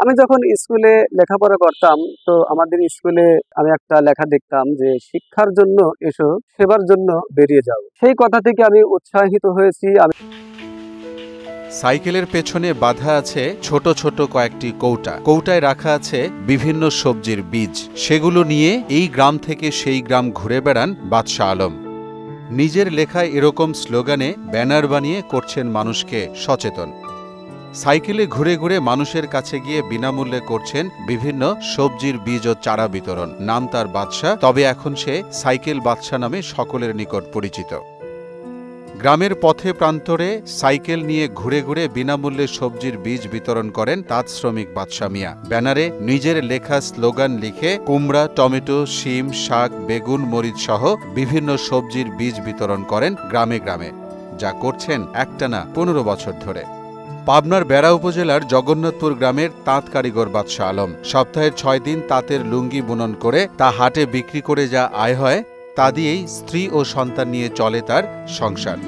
আমি যখন স্কুলে লেখাপড়া করতাম, তো আমাদের স্কুলে আমি একটা লেখা দেখতাম যে শিক্ষার জন্য এসো, সেবার জন্য বেরিয়ে যাও। সেই কথা থেকে আমি উৎসাহিত হয়েছি। সাইকেলের পেছনে বাঁধা আছে ছোট ছোট কয়েকটি কৌটা। কৌটায় রাখা আছে বিভিন্ন সবজির বীজ। সেগুলো নিয়ে এই গ্রাম থেকে সেই গ্রাম ঘুরে বেড়ান বাদশাহ আলম। নিজের লেখায় এরকম স্লোগানে ব্যানার বানিয়ে করছেন মানুষকে সচেতন। সাইকেলে ঘুরে ঘুরে মানুষের কাছে গিয়ে বিনামূল্যে করছেন বিভিন্ন সবজির বীজ ও চারা বিতরণ। নাম তার বাদশাহ, তবে এখন সে সাইকেল বাদশাহ নামে সকলের নিকট পরিচিত। গ্রামের পথে প্রান্তরে সাইকেল নিয়ে ঘুরে ঘুরে বিনামূল্যে সবজির বীজ বিতরণ করেন তাঁত শ্রমিক বাদশাহ মিয়া। ব্যানারে নিজের লেখা স্লোগান লিখে কুমড়া, টমেটো, শিম, শাক, বেগুন, মরিচ সহ বিভিন্ন সবজির বীজ বিতরণ করেন গ্রামে গ্রামে, যা করছেন একটানা 15 বছর ধরে। পাবনার বেড়া উপজেলার জগন্নাথপুর গ্রামের তাঁত কারিগর বাদশাহ আলম সপ্তাহের 6 দিন তাঁতের লুঙ্গি বুনন করে তা হাটে বিক্রি করে যা আয় হয় তা দিয়েই স্ত্রী ও সন্তান নিয়ে চলে তার সংসার।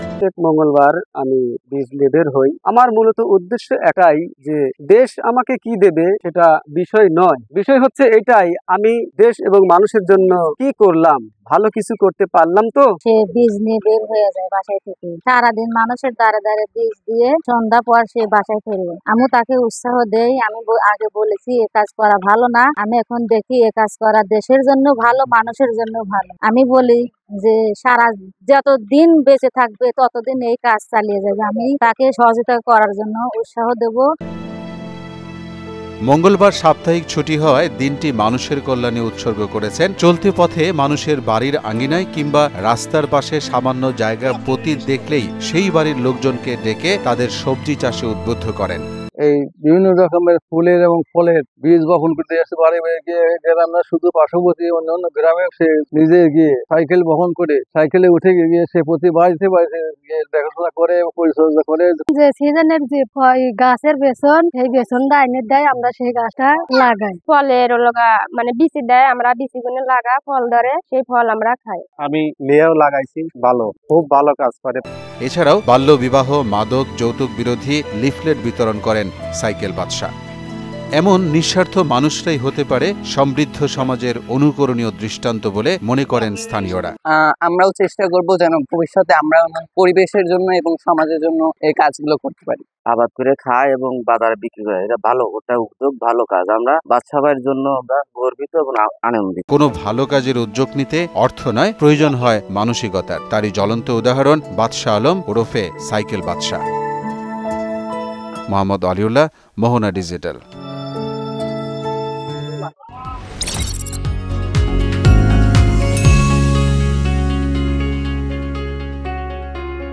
প্রত্যেক মঙ্গলবার আমি বীজ নিয়ে বের হই। আমার মূলত উদ্দেশ্য এটাই যে দেশ আমাকে কি দেবে সেটা বিষয় নয়, বিষয় হচ্ছে এটাই আমি দেশ এবং মানুষের জন্য কি করলাম, ভালো কিছু করতে পারলাম। তো সে বীজ নিয়ে বের হয়ে যায় বাসায় থেকে, সারাদিন মানুষের দ্বারে দ্বারে বীজ দিয়ে সন্ধ্যা পর সে বাসায় ফিরে। আমি তাকে উৎসাহ দেই। আমি আগে বলেছি এ কাজ করা ভালো না, আমি এখন দেখি এ কাজ করা দেশের জন্য ভালো, মানুষের জন্য ভালো। আমি বলি যে সারা যতদিন বেঁচে থাকবে ততদিন এই কাজ চালিয়ে যাবে। আমি তাকে সহযোগিতা করার জন্য উৎসাহ দেব। মঙ্গলবার সাপ্তাহিক ছুটি হওয়ায় দিনটি মানুষের কল্যাণে উৎসর্গ করেছেন। চলতি পথে মানুষের বাড়ির আঙিনায় কিংবা রাস্তার পাশে সামান্য জায়গা পতিত দেখলেই সেই বাড়ির লোকজনকে ডেকে তাদের সবজি চাষে উদ্বুদ্ধ করেন। এই বিভিন্ন রকমের ফুলের এবং ফলের বীজ বপন করতে আসে বাড়ি বাড়ি গিয়ে। গ্রামে শুধু পার্শ্ববর্তী অন্যান্য গ্রামে সে নিজে গিয়ে সাইকেল বহন করে সাইকেলে উঠে গিয়ে সে প্রতি বাড়িতে বাড়িতে গিয়ে দেখাশোনা করে, পরিচর্যা করে। যে সিজনের যে গাছের বেসন, সেই বেসনটা এনে দেয়, আমরা সেই গাছটা লাগাই। ফলের মানে বিচি দেয়, আমরা বিচি গুলো লাগা, ফল ধরে, সেই ফল আমরা খাই। আমি লেয়াও লাগাইছি, ভালো, খুব ভালো কাজ করে। এছাড়াও বাল্য বিবাহ, মাদক, যৌতুক বিরোধী লিফলেট বিতরণ করেন সাইকেল বাদশাহ। এমন নিঃস্বার্থ মানুষরাই হতে পারে সমৃদ্ধ সমাজের অনুকরণীয় দৃষ্টান্ত বলে মনে করেন স্থানীয়রা। আমরাও চেষ্টা করব যেন ভবিষ্যতে আমরা পরিবেশের জন্য এবং সমাজের জন্য এই কাজগুলো করতে পারি। আবাদ করে খায় এবং বাজারে বিক্রি করে, এটা ভালো, ওটা উদ্যোগ, ভালো কাজ। আমরা বাদশাহ ভাইয়ের জন্য আমরা গর্বিত এবং আনন্দিত। কোনো ভালো কাজের উদ্যোগ নিতে অর্থ নয়, প্রয়োজন হয় মানসিকতার। তারই জ্বলন্ত উদাহরণ বাদশাহ আলম ওরফে সাইকেল বাদশাহ। মোহাম্মদ আলিউল্লাহ, মোহনা ডিজিটাল।